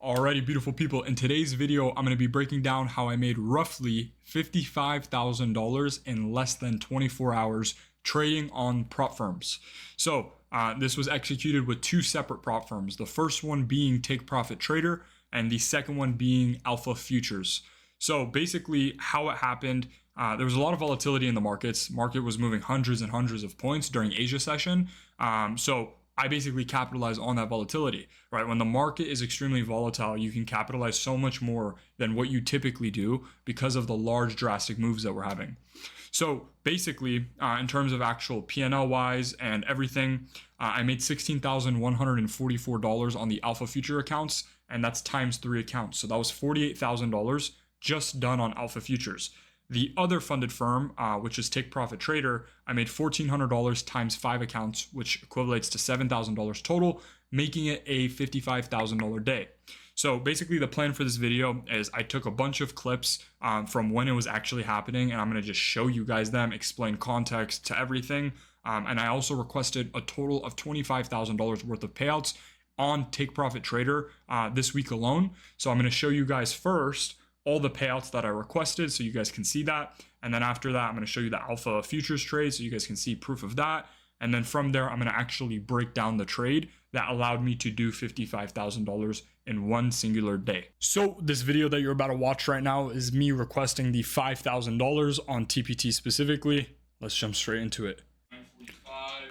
Alrighty, beautiful people. In today's video, I'm going to be breaking down how I made roughly $55,000 in less than 24 hours trading on prop firms. So this was executed with two separate prop firms. The first one being Take Profit Trader and the second one being Alpha Futures. So basically how it happened, there was a lot of volatility in the markets. Market was moving hundreds and hundreds of points during Asia session. So I basically capitalize on that volatility, right? When the market is extremely volatile, you can capitalize so much more than what you typically do because of the large drastic moves that we're having. So basically, in terms of actual P&L wise and everything, I made $16,144 on the Alpha Future accounts, and that's times 3 accounts. So that was $48,000 just done on Alpha Futures. The other funded firm, which is Take Profit Trader, I made $1,400 times 5 accounts, which equates to $7,000 total, making it a $55,000 day. So basically the plan for this video is I took a bunch of clips from when it was actually happening, and I'm going to just show you guys them, explain context to everything. And I also requested a total of $25,000 worth of payouts on Take Profit Trader this week alone. So I'm going to show you guys first all the payouts that I requested so you guys can see that. And then after that, I'm going to show you the Alpha Futures trade so you guys can see proof of that. And then from there, I'm going to actually break down the trade that allowed me to do $55,000 in one singular day. So this video that you're about to watch right now is me requesting the $5,000 on TPT specifically. Let's jump straight into it. 945,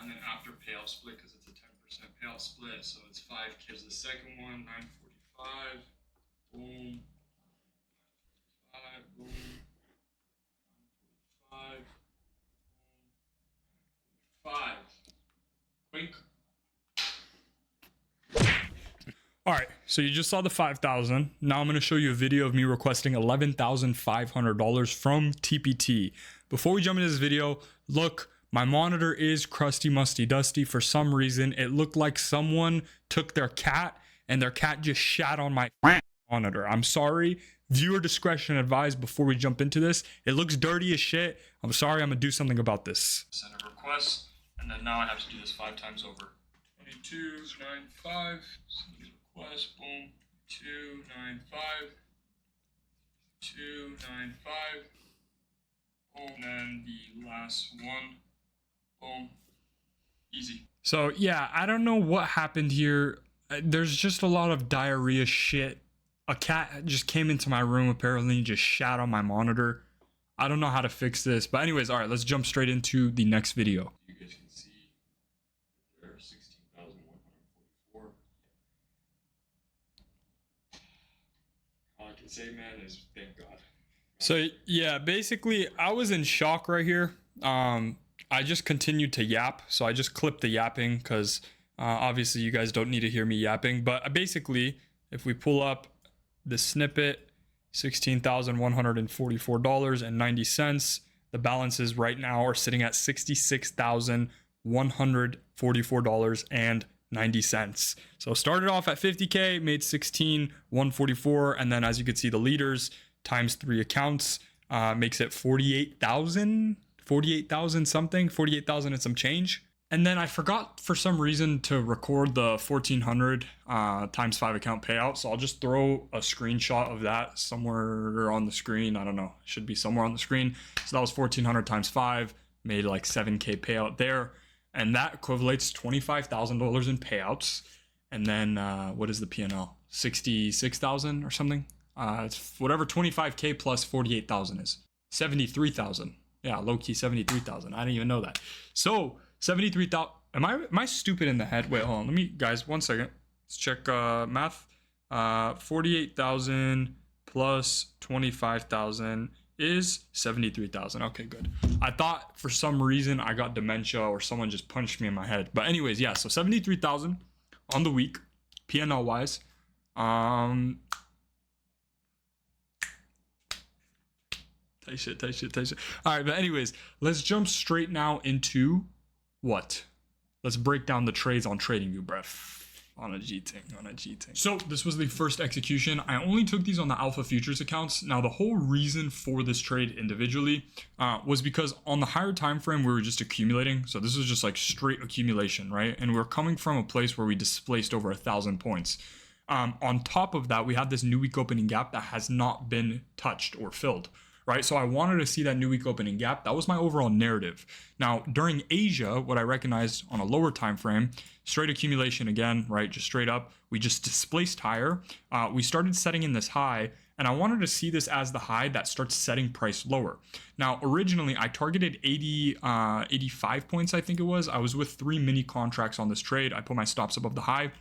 and then after payout split, because it's a 10% payout split, so it's 5K. Here's the second one, 945, boom. Boom, 5. Wink. All right, so you just saw the 5,000. Now I'm going to show you a video of me requesting $11,500 from TPT. Before we jump into this video, look, my monitor is crusty, musty, dusty. For some reason, it looked like someone took their cat and their cat just shat on my monitor. I'm sorry. Viewer discretion advised before we jump into this. It looks dirty as shit. I'm sorry, I'm gonna do something about this. Send a request, and then now I have to do this 5 times over. 2295, send a request, boom, 295, 295, boom, and then the last one, boom, easy. So yeah, I don't know what happened here. There's just a lot of diarrhea shit. A cat just came into my room, apparently just shat on my monitor. I don't know how to fix this. But anyways, all right, let's jump straight into the next video. You guys can see there, 16,144. All I can say, man, is thank God. So yeah, basically I was in shock right here. I just continued to yap. So I just clipped the yapping because obviously you guys don't need to hear me yapping. But basically, if we pull up the snippet, $16,144.90. The balances right now are sitting at $66,144.90. So started off at 50K, made 16,144, and then as you can see, the leaders times 3 accounts makes it 48,000 something, 48,000 and some change. And then I forgot for some reason to record the 1,400 times 5 account payout. So I'll just throw a screenshot of that somewhere on the screen. I don't know, it should be somewhere on the screen. So that was 1,400 times 5, made like 7K payout there. And that equates $25,000 in payouts. And then what is the P&L? 66,000 or something? It's whatever 25K plus 48,000 is. 73,000. Yeah, low key 73,000. I didn't even know that. So 73,000. Am I stupid in the head? Wait, hold on. Let me, guys, 1 second. Let's check math. 48,000 plus 25,000 is 73,000. Okay, good. I thought for some reason I got dementia or someone just punched me in my head. But anyways, yeah. So 73,000 on the week, P&L wise. Tight shit. All right, but anyways, let's jump straight now into what? Let's break down the trades on TradingView, bruh. On a G thing. So this was the first execution. I only took these on the Alpha Futures accounts. Now the whole reason for this trade individually was because on the higher time frame we were just accumulating. So this was just like straight accumulation, right? And we're coming from a place where we displaced over 1,000 points. On top of that, we had this new week opening gap that has not been touched or filled, right? So I wanted to see that new week opening gap. That was my overall narrative. Now, during Asia, what I recognized on a lower time frame, straight accumulation again, right? Just straight up, we just displaced higher. We started setting in this high, and I wanted to see this as the high that starts setting price lower. Now, originally, I targeted 85 points, I think it was. I was with 3 mini contracts on this trade. I put my stops above the high.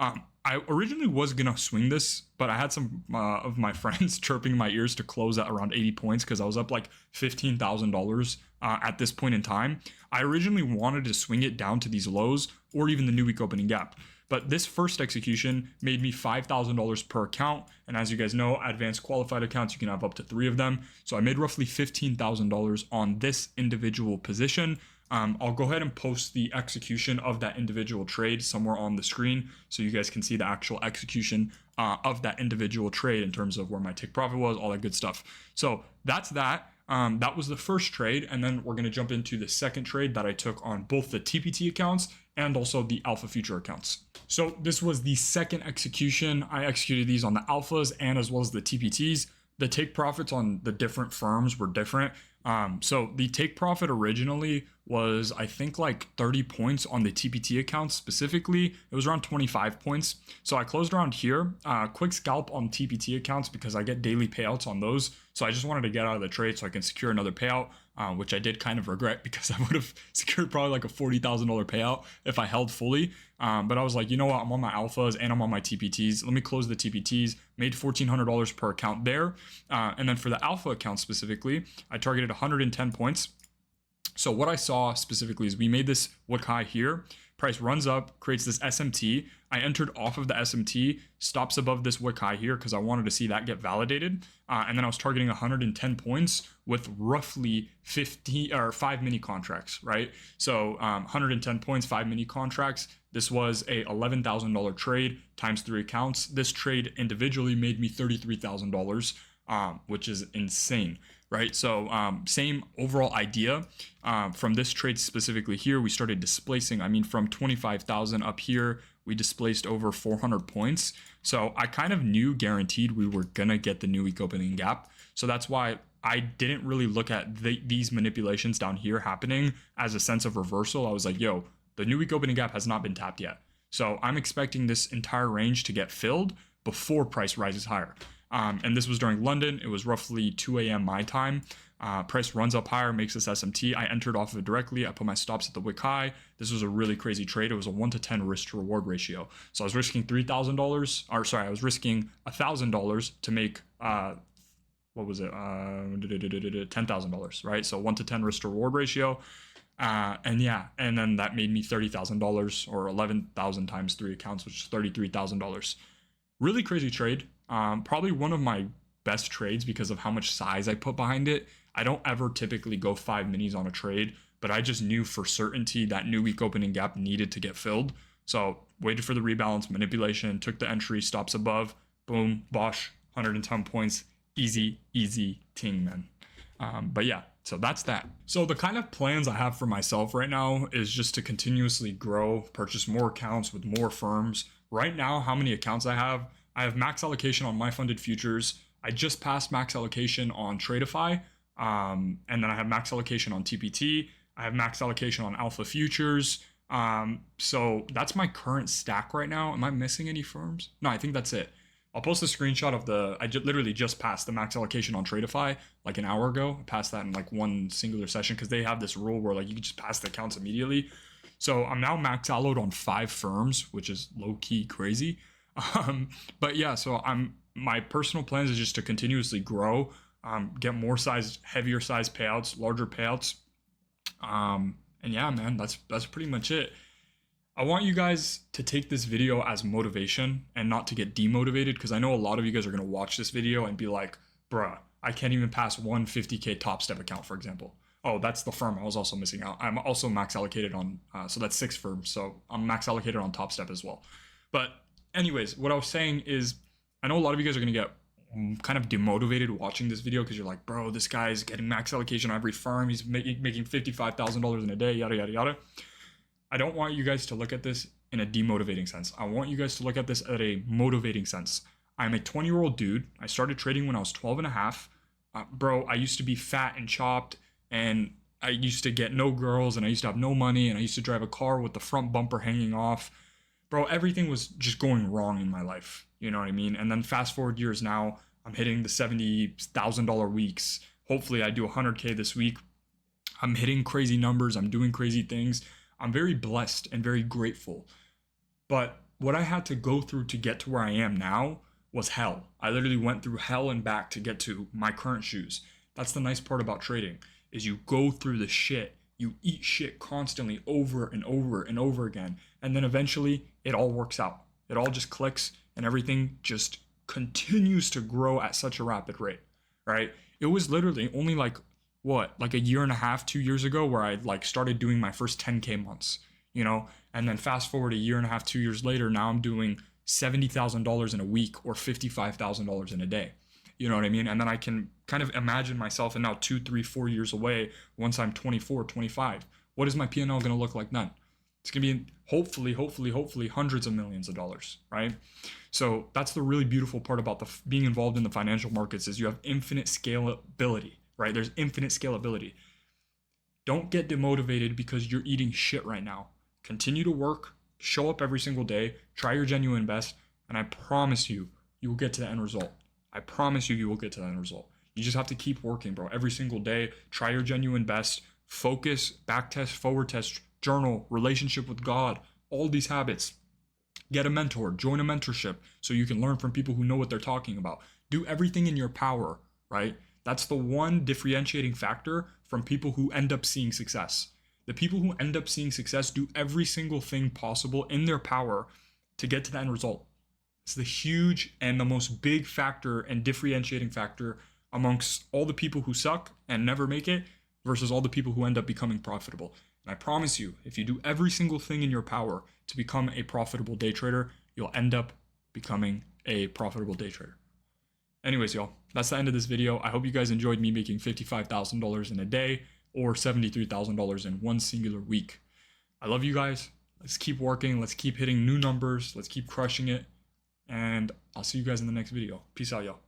I originally was going to swing this, but I had some of my friends chirping in my ears to close at around 80 points because I was up like $15,000 at this point in time. I originally wanted to swing it down to these lows or even the new week opening gap. But this first execution made me $5,000 per account. And as you guys know, advanced qualified accounts, you can have up to 3 of them. So I made roughly $15,000 on this individual position. I'll go ahead and post the execution of that individual trade somewhere on the screen so you guys can see the actual execution of that individual trade in terms of where my take profit was, all that good stuff. So that's that. That was the first trade, and then we're going to jump into the second trade that I took on both the TPT accounts and also the Alpha Future accounts. So this was the second execution. I executed these on the Alphas and as well as the TPTs. The take profits on the different firms were different. So the take profit originally was, I think, like 30 points on the TPT account specifically. It was around 25 points. So I closed around here. Quick scalp on TPT accounts because I get daily payouts on those. So I just wanted to get out of the trade so I can secure another payout, which I did kind of regret because I would have secured probably like a $40,000 payout if I held fully. But I was like, you know what? I'm on my alphas and I'm on my TPTs. Let me close the TPTs. Made $1,400 per account there. And then for the alpha account specifically, I targeted 110 points. So what I saw specifically is we made this wick high here. Price runs up, creates this SMT. I entered off of the SMT, stops above this wick high here because I wanted to see that get validated. And then I was targeting 110 points with roughly 5 mini contracts, right? So 110 points, 5 mini contracts. This was a $11,000 trade times 3 accounts. This trade individually made me $33,000, which is insane, right? So same overall idea. From this trade specifically here, we started displacing, I mean, from 25,000 up here, we displaced over 400 points. So I kind of knew guaranteed we were going to get the new week opening gap. So that's why I didn't really look at these manipulations down here happening as a sense of reversal. I was like, yo, the new week opening gap has not been tapped yet. So I'm expecting this entire range to get filled before price rises higher. And this was during London. It was roughly 2 a.m. my time. Price runs up higher, makes this SMT. I entered off of it directly. I put my stops at the wick high. This was a really crazy trade. It was a 1 to 10 risk to reward ratio. So I was risking $3,000, or sorry, I was risking $1,000 to make, what was it? $10,000, right? So 1 to 10 risk to reward ratio. And yeah, and then that made me $30,000 or 11,000 times 3 accounts, which is $33,000. Really crazy trade. Probably one of my best trades because of how much size I put behind it. I don't ever typically go 5 minis on a trade, but I just knew for certainty that new week opening gap needed to get filled. So waited for the rebalance, manipulation, took the entry, stops above, boom, bosh, 110 points, easy ting, man. But yeah, so that's that. So the kind of plans I have for myself right now is just to continuously grow, purchase more accounts with more firms. Right now, how many accounts I have max allocation on my funded futures. I just passed max allocation on Tradeify. And then I have max allocation on TPT. I have max allocation on Alpha Futures. So that's my current stack right now. Am I missing any firms? No, I think that's it. I'll post a screenshot of literally just passed the max allocation on Tradeify like an hour ago. I passed that in like one singular session because they have this rule where like you can just pass the accounts immediately. So I'm now max alloed on 5 firms, which is low key crazy. But yeah, so my personal plans is just to continuously grow, get more heavier size payouts, larger payouts. And yeah, man, that's pretty much it. I want you guys to take this video as motivation and not to get demotivated, because I know a lot of you guys are going to watch this video and be like, bruh, I can't even pass one 50K Top Step account, for example. Oh, that's the firm I was also missing out. I'm also max allocated on, so that's 6 firms. So I'm max allocated on Top Step as well. But anyways, what I was saying is, I know a lot of you guys are going to get kind of demotivated watching this video because you're like, bro, this guy's getting max allocation on every firm. He's making $55,000 in a day, yada, yada, yada. I don't want you guys to look at this in a demotivating sense. I want you guys to look at this at a motivating sense. I'm a 20-year-old dude. I started trading when I was 12 and a half. Bro, I used to be fat and chopped, and I used to get no girls, and I used to have no money, and I used to drive a car with the front bumper hanging off. Bro, everything was just going wrong in my life. You know what I mean? And then fast forward years now, I'm hitting the $70,000 weeks. Hopefully I do 100K this week. I'm hitting crazy numbers. I'm doing crazy things. I'm very blessed and very grateful. But what I had to go through to get to where I am now was hell. I literally went through hell and back to get to my current shoes. That's the nice part about trading, is you go through the shit. You eat shit constantly over and over and over again. And then eventually it all works out. It all just clicks and everything just continues to grow at such a rapid rate, right? It was literally only like a year and a half, 2 years ago where I like started doing my first 10K months, you know? And then fast forward a year and a half, 2 years later, now I'm doing $70,000 in a week or $55,000 in a day. You know what I mean? And then I can kind of imagine myself and now 2, 3, 4 years away once I'm 24, 25. What is my P&L going to look like then? It's going to be hopefully hundreds of millions of dollars, right? So that's the really beautiful part about being involved in the financial markets is you have infinite scalability, right? There's infinite scalability. Don't get demotivated because you're eating shit right now. Continue to work, show up every single day, try your genuine best, and I promise you, you will get to the end result. I promise you, you will get to the end result. You just have to keep working, bro. Every single day, try your genuine best, focus, back test, forward test, journal, relationship with God, all these habits. Get a mentor, join a mentorship so you can learn from people who know what they're talking about. Do everything in your power, right? That's the one differentiating factor from people who end up seeing success. The people who end up seeing success do every single thing possible in their power to get to the end result. It's the huge and the most big factor and differentiating factor amongst all the people who suck and never make it versus all the people who end up becoming profitable. And I promise you, if you do every single thing in your power to become a profitable day trader, you'll end up becoming a profitable day trader. Anyways, y'all, that's the end of this video. I hope you guys enjoyed me making $55,000 in a day or $73,000 in one singular week. I love you guys. Let's keep working. Let's keep hitting new numbers. Let's keep crushing it. And I'll see you guys in the next video. Peace out, y'all.